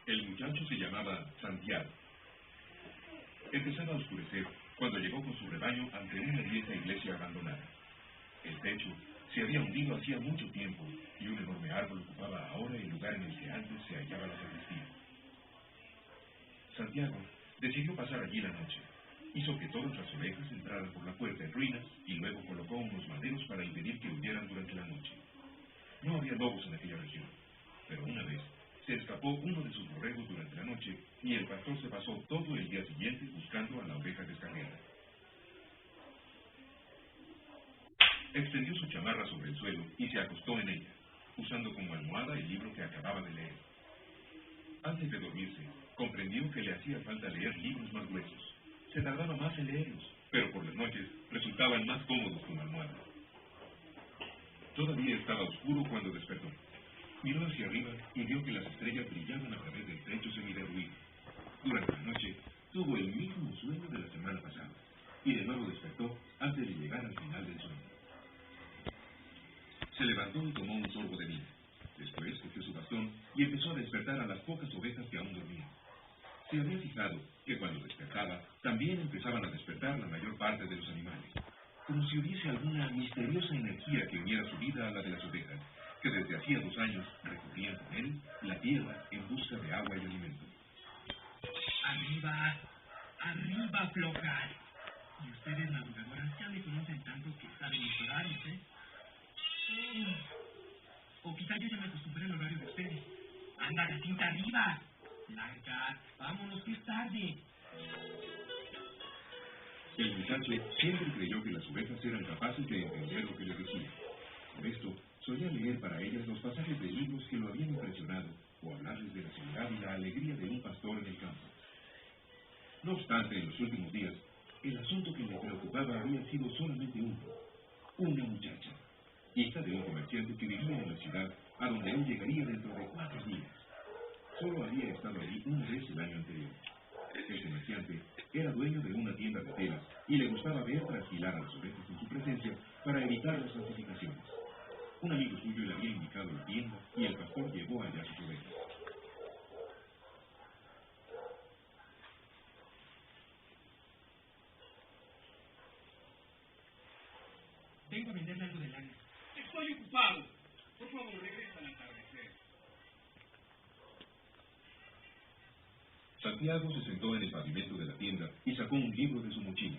El muchacho se llamaba Santiago. Empezaba a oscurecer cuando llegó con su rebaño ante una vieja iglesia abandonada. El techo se había hundido hacía mucho tiempo y un enorme árbol ocupaba ahora el lugar en el que antes se hallaba la sacristía. Santiago decidió pasar allí la noche. Hizo que todas las ovejas entraran por la puerta en ruinas y luego colocó unos maderos para impedir que huyeran durante la noche. No había lobos en aquella región, pero una vez se escapó uno de sus borregos durante la noche y el pastor se pasó todo el día siguiente buscando a la oveja descarriada. Extendió su chamarra sobre el suelo y se acostó en ella, usando como almohada el libro que acababa de leer. Antes de dormirse, comprendió que le hacía falta leer libros más gruesos. Se tardaba más en leerlos, pero por las noches resultaban más cómodos como almohada. Todavía estaba oscuro cuando despertó. Miró hacia arriba y vio que las estrellas brillaban a través del techo semiderruido. Durante la noche tuvo el mismo sueño de la semana pasada y de nuevo despertó antes de llegar al final del sueño. Se levantó y tomó un sorbo de vino. Después cogió su bastón y empezó a despertar a las pocas ovejas que aún dormían. Se había fijado que cuando despertaba también empezaban a despertar la mayor parte de los animales, como si hubiese alguna misteriosa energía que uniera su vida a la de las ovejas, que desde hacía 2 años recorrían con él la tierra en busca de agua y alimento. ¡Arriba! ¡Arriba, flojas! Y ustedes, madrugadoras, ya me conocen tanto que saben mis horarios, ¿eh? O quizá yo ya me acostumbré al horario de ustedes. ¡Anda, Jacinta, arriba! ¡Larga! ¡Vámonos, que es tarde! El muchacho siempre creyó que las ovejas eran capaces de entender lo que le decía. Por esto, solía leer para ellas los pasajes de libros que lo habían impresionado o hablarles de la soledad y la alegría de un pastor en el campo. No obstante, en los últimos días, el asunto que le preocupaba había sido solamente uno: una muchacha, hija de un comerciante que vivía en la ciudad, a donde él llegaría dentro de 4 días. Solo había estado allí una vez el año anterior. El comerciante era dueño de una tienda de telas y le gustaba ver trasquilar a las ovejas en su presencia para evitar las falsificaciones. Un amigo suyo le había indicado la tienda y el pastor llevó allá sus ovejas. Vengo a venderle algo de lana. Estoy ocupado. Por favor, regresa al atardecer. Santiago se sentó en el pavimento de la tienda y sacó un libro de su mochila.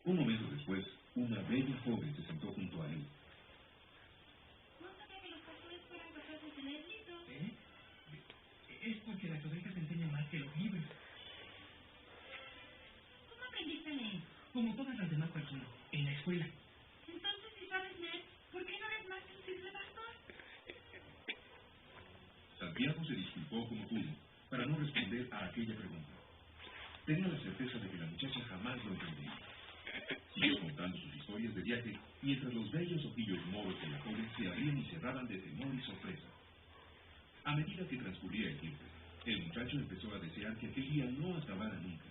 Un momento después, una bella joven se sentó junto a él. ¿No sabía que los pastores fueran capaces de leer libros? ¿Eh? Es porque las ovejas enseñan más que los libros. ¿Cómo aprendiste a leer? Como todas las demás personas, en la escuela. Entonces, si sabes leer, ¿por qué no eres más un simple pastor? Santiago se disculpó como pudo para no responder a aquella pregunta. Tenía la certeza de que la muchacha jamás lo entendería. Siguió contando sus historias de viaje mientras los bellos ojillos moros de la joven se abrían y cerraban de temor y sorpresa. A medida que transcurría el tiempo, el muchacho empezó a desear que aquel día no acabara nunca,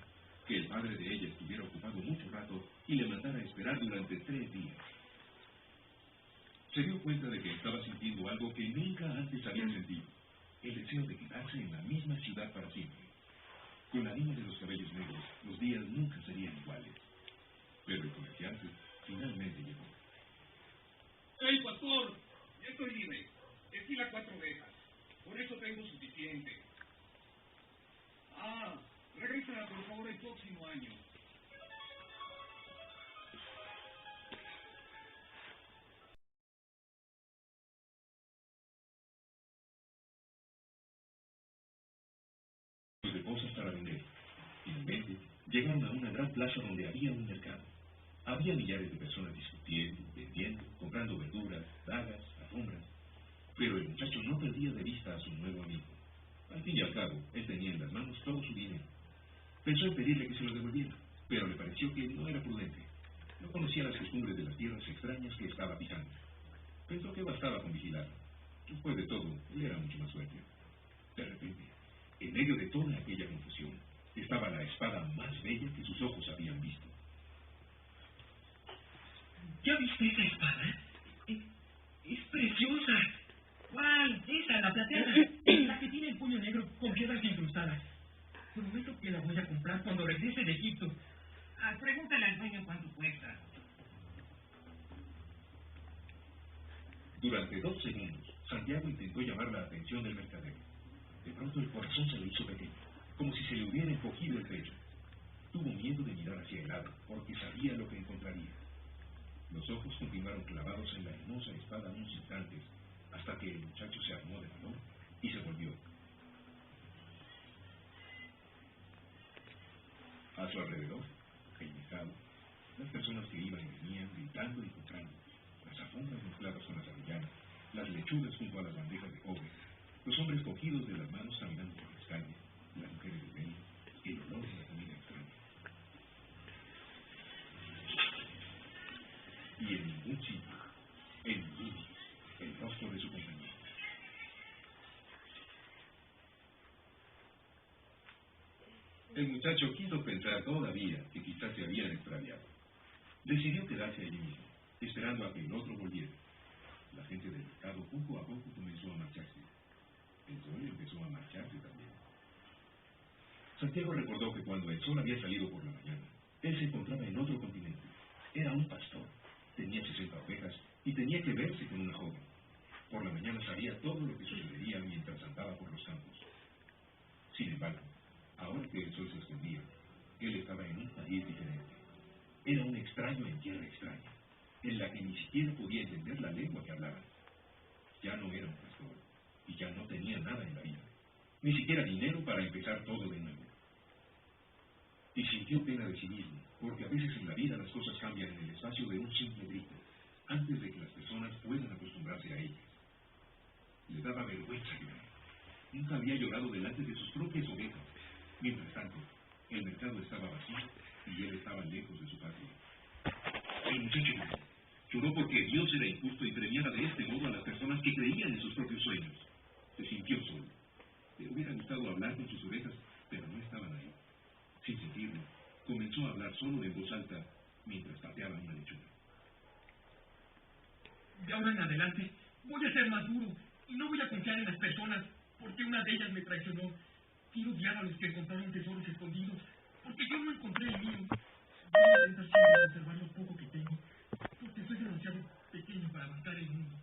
que el padre de ella estuviera ocupado mucho rato y le mandara a esperar durante 3 días. Se dio cuenta de que estaba sintiendo algo que nunca antes había sentido: el deseo de quedarse en la misma ciudad para siempre. Con la niña de los cabellos negros, los días nunca serían iguales. Pero el comerciante finalmente llegó. ¡Hey, pastor! Ya estoy libre. Esquila 4 ovejas. Por eso tengo suficiente. Regresa, por favor, el próximo año. De cosas para vender. Finalmente, llegaron a una gran plaza donde había un mercado. Había millares de personas discutiendo, vendiendo, comprando verduras, dagas, alfombras. Pero el muchacho no perdía de vista a su nuevo amigo. Al fin y al cabo, él tenía en las manos todo su dinero. Pensó en pedirle que se lo devolviera, pero le pareció que no era prudente. No conocía las costumbres de las tierras extrañas que estaba pisando. Pensó que bastaba con vigilarlo. Después de todo, él era mucho más fuerte. De repente, en medio de toda aquella confusión, estaba la espada más bella que sus ojos habían visto. ¿Ya viste esa espada? Es preciosa. ¿Cuál? Esa, la plateada. La que tiene el puño negro con piedras incrustadas. voy a comprar cuando regrese de Egipto. Pregúntale al dueño cuánto cuesta. Durante 2 segundos, Santiago intentó llamar la atención del mercader. De pronto el corazón se le hizo pequeño, como si se le hubiera encogido el pecho. Tuvo miedo de mirar hacia el lado, porque sabía lo que encontraría. Los ojos continuaron clavados en la hermosa espada unos instantes, hasta que el muchacho se armó de valor y se volvió. A su alrededor, el mercado, las personas que iban y venían gritando y comprando, las alfombras mezcladas con las avellanas, las lechugas junto a las bandejas de cobre, los hombres cogidos de las manos caminando por las calles, las mujeres de velo, el olor de la comida extraña. Y en ningún sitio, el rostro de su compañero. El muchacho quiso pensar todavía que quizás se habían extraviado. Decidió quedarse allí mismo, esperando a que el otro volviera. La gente del mercado poco a poco comenzó a marcharse. El sol empezó a marcharse también. Santiago recordó que cuando el sol había salido por la mañana, él se encontraba en otro continente. Era un pastor, tenía 60 ovejas y tenía que verse con una joven. Por la mañana sabía todo lo que sucedería mientras andaba por los campos. Sin embargo, ahora que el sol se escondía, él estaba en un país diferente. Era un extraño en tierra extraña, en la que ni siquiera podía entender la lengua que hablaban. Ya no era un pastor, y ya no tenía nada en la vida, ni siquiera dinero para empezar todo de nuevo. Y sintió pena de sí mismo, porque a veces en la vida las cosas cambian en el espacio de un simple grito, antes de que las personas puedan acostumbrarse a ellas. Le daba vergüenza llorar. Nunca había llorado delante de sus propias ovejas. Mientras tanto, el mercado estaba vacío y él estaba lejos de su patria. El muchacho lloró porque Dios era injusto y premiaba de este modo a las personas que creían en sus propios sueños. Se sintió solo. Le hubiera gustado hablar con sus ovejas, pero no estaban ahí. Sin sentirlo, comenzó a hablar solo en voz alta mientras pateaba una lechuga. De ahora en adelante voy a ser más duro y no voy a confiar en las personas porque una de ellas me traicionó. Quiero odiar a los que encontraron tesoros escondidos porque yo no encontré el mío. Voy a intentar siempre conservar lo poco que tengo porque soy demasiado pequeño para abarcar el mundo.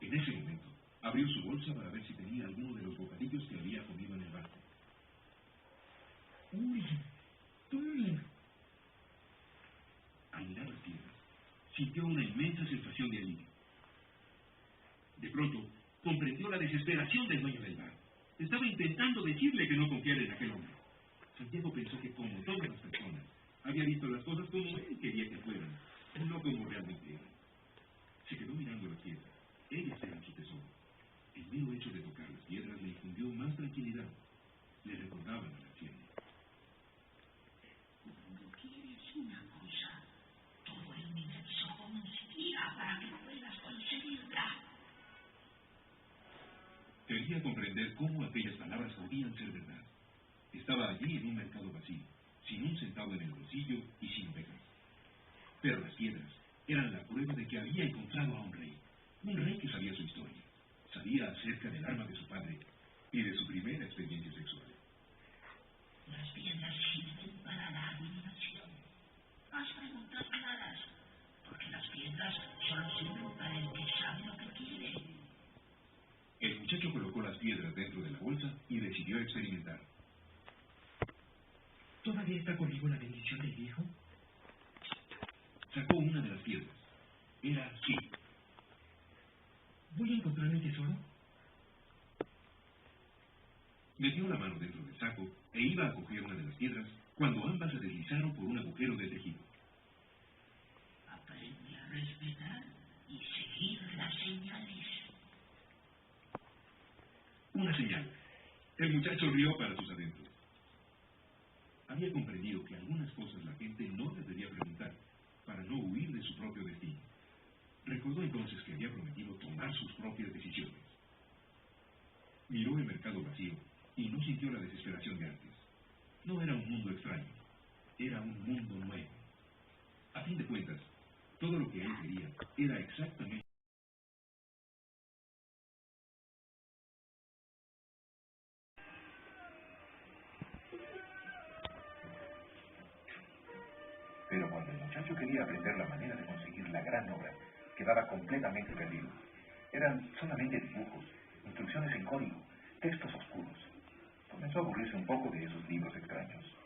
En ese momento, abrió su bolsa para ver si tenía alguno de los bocadillos que había comido en el barco. ¡Uy! ¡Tum! Al mirar las piedras, sintió una inmensa sensación de alivio. De pronto, comprendió la desesperación del dueño del bar. Estaba intentando decirle que no confiara en aquel hombre. Santiago pensó que, como todas las personas, había visto las cosas como él quería que fueran, no como realmente eran. Se quedó mirando las piedras. Ellas eran su tesoro. El mero hecho de tocar las piedras le infundió más tranquilidad. Le recordaban a la anciana. Cuando quieres una cosa, todo el universo conspira para que puedas conseguirla. Quería comprender cómo aquellas palabras podían ser verdad. Estaba allí en un mercado vacío, sin un centavo en el bolsillo y sin ovejas. Pero las piedras eran la prueba de que había encontrado a un rey que sabía su historia, sabía acerca del arma de su padre y de su primera experiencia sexual. Las piedras sirven para la adivinación. Haz preguntas claras, porque las piedras solo sirven para el que sabe lo que quiere. El muchacho colocó las piedras dentro de la bolsa y decidió experimentar. ¿Todavía está conmigo la bendición del viejo? Sacó una de las piedras. Era sí. ¿Voy a encontrar el tesoro? Metió la mano dentro del saco e iba a coger una de las piedras cuando ambas se deslizaron por un agujero del tejido. Aprende a respetar y seguir las señales. Una señal. El muchacho rió para sus adentros. Había comprendido que algunas cosas la gente no debería preguntar para no huir de su propio destino. Recordó entonces que había prometido tomar sus propias decisiones. Miró el mercado vacío y no sintió la desesperación de antes. No era un mundo extraño, era un mundo nuevo. A fin de cuentas, todo lo que él quería era exactamente muchacho quería aprender la manera de conseguir la gran obra. Quedaba completamente perdido. Eran solamente dibujos, instrucciones en código, textos oscuros. Comenzó a aburrirse un poco de esos libros extraños.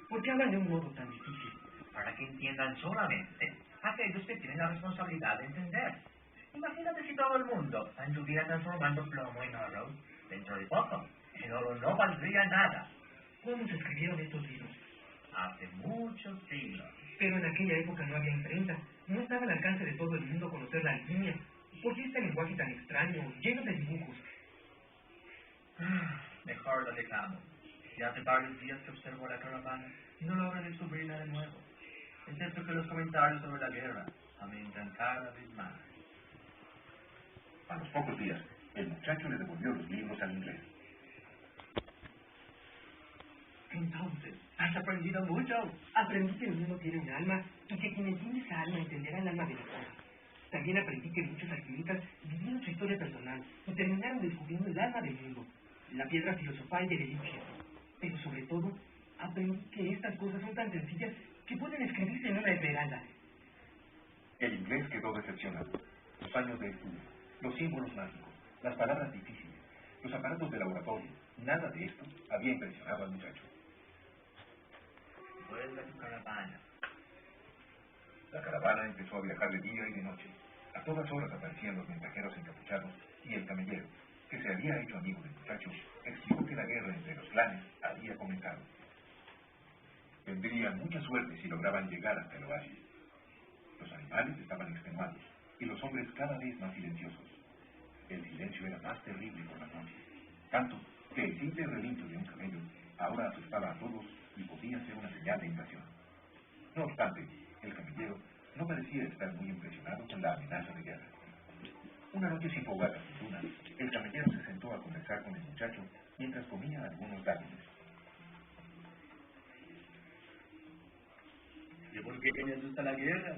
¿Por qué hablan de un modo tan difícil? Para que entiendan solamente aquellos que tienen la responsabilidad de entender. Imagínate si todo el mundo anduviera transformando plomo en oro dentro de poco. El oro no valdría nada. ¿Cuándo se escribieron estos libros? Hace muchos siglos. Pero en aquella época no había imprenta. No estaba al alcance de todo el mundo conocer la línea. ¿Por qué este lenguaje tan extraño, lleno de dibujos? Mejor lo dejamos. Ya hace varios días que observo la caravana y no logro descubrirla de nuevo. Excepto que los comentarios sobre la guerra aumentan cada vez más. A los pocos días, el muchacho le devolvió los libros al inglés. Entonces, has aprendido mucho. Aprendí que el mundo tiene un alma y que quien entiende esa alma entenderá el alma de la cosa. También aprendí que muchos alquimistas vivieron su historia personal y terminaron descubriendo el alma del mundo, la piedra filosofal del elixir. Pero sobre todo, aprendí que estas cosas son tan sencillas que pueden escribirse en una esmeralda. El inglés quedó decepcionado. Los años de estudio, los símbolos mágicos, las palabras difíciles, los aparatos de laboratorio, nada de esto había impresionado al muchacho. Vuelve a tu caravana. La caravana empezó a viajar de día y de noche. A todas horas aparecían los mensajeros encapuchados y el camellero, que se había hecho amigo del muchacho, explicó que la guerra entre los clanes había comenzado. Tendrían mucha suerte si lograban llegar hasta el oasis. Los animales estaban extenuados y los hombres cada vez más silenciosos. El silencio era más terrible por las noches, tanto que el simple relincho de un camello ahora asustaba a todos y podía ser una señal de invasión. No obstante, el camellero no parecía estar muy impresionado con la amenaza de guerra. Una noche sin fogata sin luna, el camellero se sentó a conversar con el muchacho mientras comía algunos dátiles. ¿Y por qué me asusta la guerra?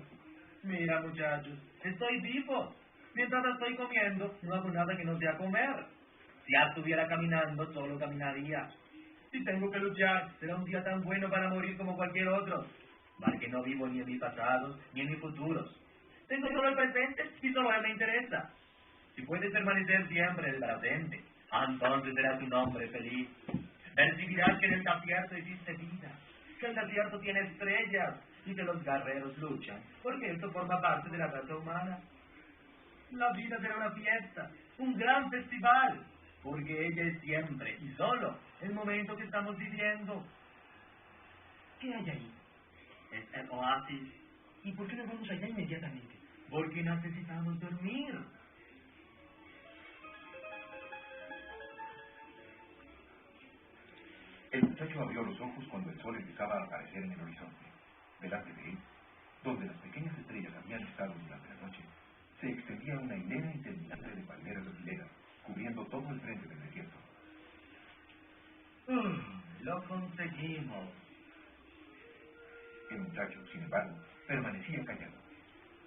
Mira, muchachos, estoy vivo. Mientras estoy comiendo, no hago nada que no sea comer. Si ya estuviera caminando, solo caminaría. Si tengo que luchar, será un día tan bueno para morir como cualquier otro. Mal que no vivo ni en mi pasado, ni en mis futuros. Tengo solo el presente y solo él me interesa. Si puedes permanecer siempre en el presente, entonces serás un hombre feliz. Percibirás que en el desierto existe vida, que el desierto tiene estrellas y que los guerreros luchan, porque esto forma parte de la raza humana. La vida será una fiesta, un gran festival, porque ella es siempre y solo el momento que estamos viviendo. ¿Qué hay ahí? Es el oasis, ¿Y por qué no vamos allá inmediatamente? porque necesitamos dormir. El muchacho abrió los ojos cuando el sol empezaba a aparecer en el horizonte. Delante de él, donde las pequeñas estrellas habían estado durante la noche, se extendía una hilera interminable de palmeras alquileras, cubriendo todo el frente del desierto. Lo conseguimos. El muchacho, sin embargo, permanecía callado.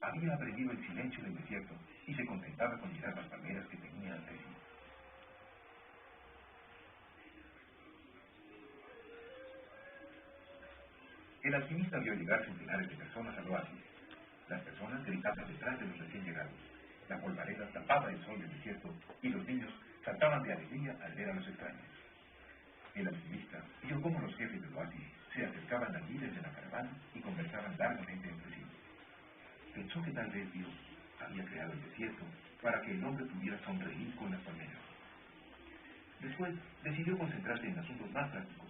Había aprendido el silencio del desierto y se contentaba con mirar las palmeras que tenía ante sí. El alquimista vio llegar centenares de personas al oasis. Las personas gritaban detrás de los recién llegados. La polvareda tapaba el sol del desierto y los niños saltaban de alegría al ver a los extraños. El alquimista vio cómo los jefes del oasis se acercaban al líder de la caravana y conversaban largamente entre sí. Pensó que tal vez Dios había creado el desierto para que el hombre pudiera sonreír con las palmeras. Después decidió concentrarse en asuntos más prácticos.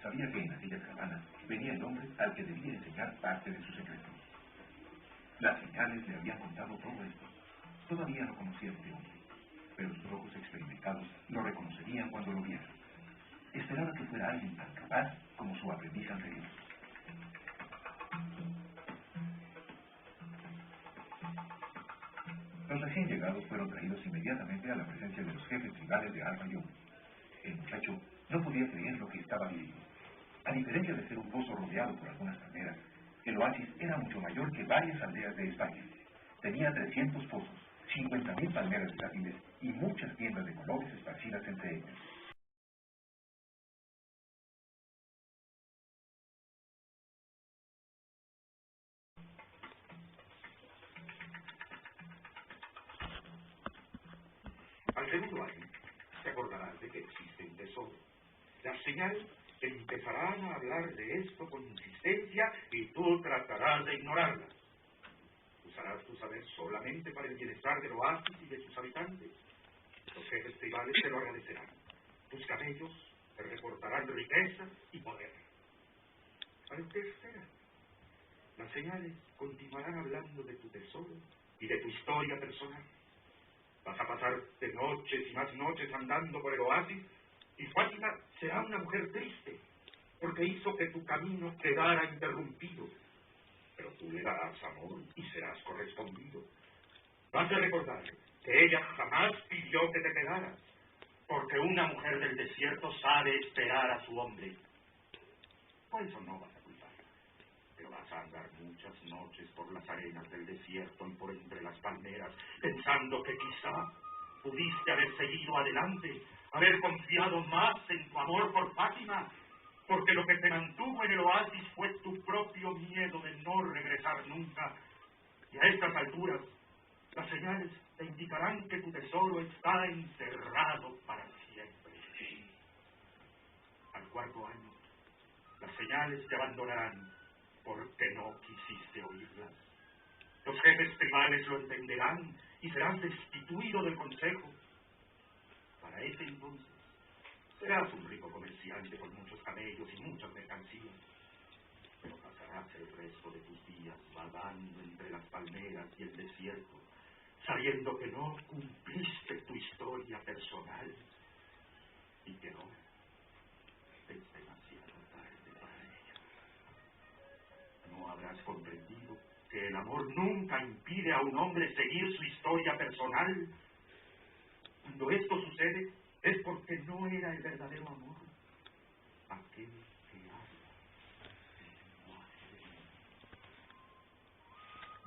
Sabía que en aquella caravana venía el hombre al que debía enseñar parte de sus secretos. Las señales le habían contado todo esto. Todavía no conocía a este hombre, pero sus ojos experimentados lo reconocerían cuando lo vieran. Esperaba que fuera alguien tan capaz como su aprendiz anterior. Los recién llegados fueron traídos inmediatamente a la presencia de los jefes tribales de Alfa y Omega. El muchacho no podía creer lo que estaba viviendo. A diferencia de ser un pozo rodeado por algunas palmeras, el oasis era mucho mayor que varias aldeas de España. Tenía 300 pozos, 50.000 palmeras de dátiles y muchas tiendas de colores esparcidas entre ellas. segundo año, te acordarás de que existe un tesoro. Las señales empezarán a hablar de esto con insistencia y tú tratarás de ignorarlas. Usarás tu saber solamente para el bienestar del oasis y de sus habitantes. Los jefes tribales te lo agradecerán. Tus camellos te reportarán riqueza y poder. ¿Para qué esperas? Las señales continuarán hablando de tu tesoro y de tu historia personal. Vas a pasar de noches y más noches andando por el oasis y Fátima será una mujer triste porque hizo que tu camino quedara interrumpido. Pero tú le darás amor y serás correspondido. Vas a recordar que ella jamás pidió que te quedaras, porque una mujer del desierto sabe esperar a su hombre. Por eso no vas a culparla, pero vas a andar muchas noches por las arenas del desierto y por entre las palmeras, pensando que quizá pudiste haber seguido adelante, haber confiado más en tu amor por Fátima, porque lo que te mantuvo en el oasis fue tu propio miedo de no regresar nunca. Y a estas alturas, las señales te indicarán que tu tesoro está enterrado para siempre. Al cuarto año, las señales te abandonarán porque no quisiste oírlas. Los jefes tribales lo entenderán y serás destituido del consejo. Para ese entonces, serás un rico comerciante con muchos camellos y muchas mercancías, pero pasarás el resto de tus días vagando entre las palmeras y el desierto, sabiendo que no cumpliste tu historia personal y que ahora es demasiado tarde para ella. No habrás comprendido que el amor nunca impide a un hombre seguir su historia personal. Cuando esto sucede, es porque no era el verdadero amor, aquel que habla el lenguaje del mundo.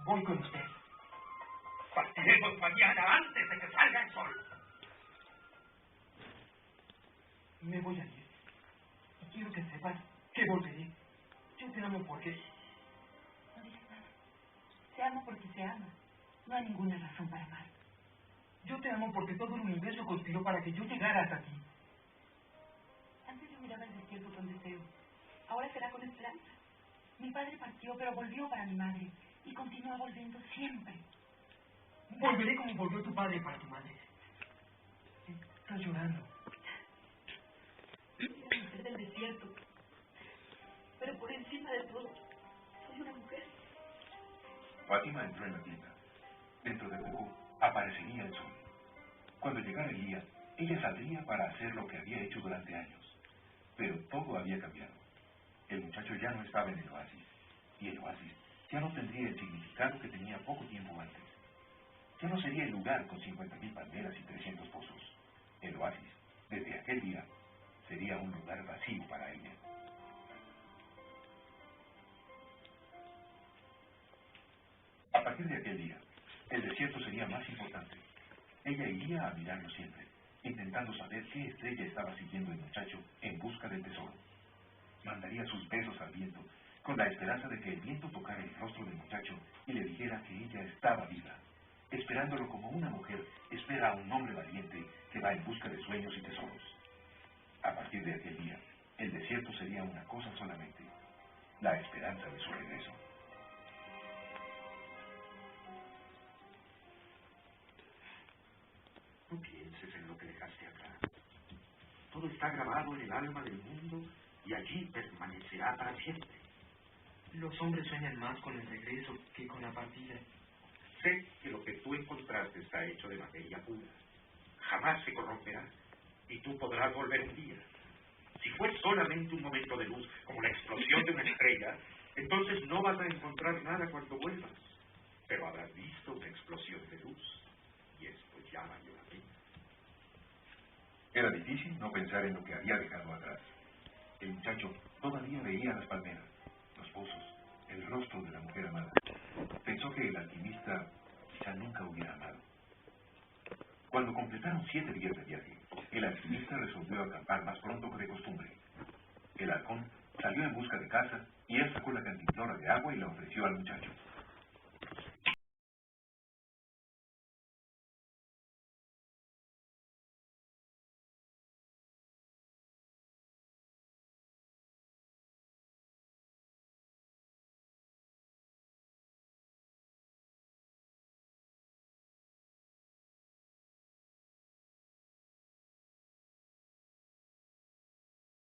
Voy con usted. Partiremos mañana antes de que salga el sol. Me voy a ir. Y quiero que sepas que volveré. Yo te amo porque... No digas nada. Se ama porque se ama. No hay ninguna razón para amar. Yo te amo porque todo el universo conspiró para que yo llegara hasta ti. Antes yo miraba el desierto con deseo. Ahora será con esperanza. Mi padre partió, pero volvió para mi madre. Y continúa volviendo siempre. Volveré como volvió tu padre para tu madre. Estás llorando. Soy una mujer del desierto. Pero por encima de todo, soy una mujer. Fátima entró en la tienda. Dentro de poco aparecería el sol. Cuando llegara el día, ella saldría para hacer lo que había hecho durante años. Pero todo había cambiado. El muchacho ya no estaba en el oasis, y el oasis ya no tendría el significado que tenía poco tiempo antes. Ya no sería el lugar con 50.000 palmeras y 300 pozos. El oasis, desde aquel día, sería un lugar vacío para ella. A partir de aquel día, el desierto sería más importante. Ella iría a mirarlo siempre, intentando saber qué estrella estaba siguiendo el muchacho en busca del tesoro. Mandaría sus besos al viento, con la esperanza de que el viento tocara el rostro del muchacho y le dijera que ella estaba viva, esperándolo como una mujer espera a un hombre valiente que va en busca de sueños y tesoros. A partir de aquel día, el desierto sería una cosa solamente, la esperanza de su regreso. No pienses en lo que dejaste atrás. Todo está grabado en el alma del mundo y allí permanecerá para siempre. Los hombres sueñan más con el regreso que con la partida. Sé que lo que tú encontraste está hecho de materia pura. Jamás se corromperá y tú podrás volver un día. Si fue solamente un momento de luz, como la explosión de una estrella, entonces no vas a encontrar nada cuando vuelvas. Pero habrás visto una explosión de luz y esto ya valió la pena. Era difícil no pensar en lo que había dejado atrás. El muchacho todavía veía las palmeras, los pozos, el rostro de la mujer amada. Pensó que el alquimista quizá nunca hubiera amado. Cuando completaron 7 días de viaje, el alquimista resolvió acampar más pronto que de costumbre. El halcón salió en busca de caza y él sacó la cantimplora de agua y la ofreció al muchacho.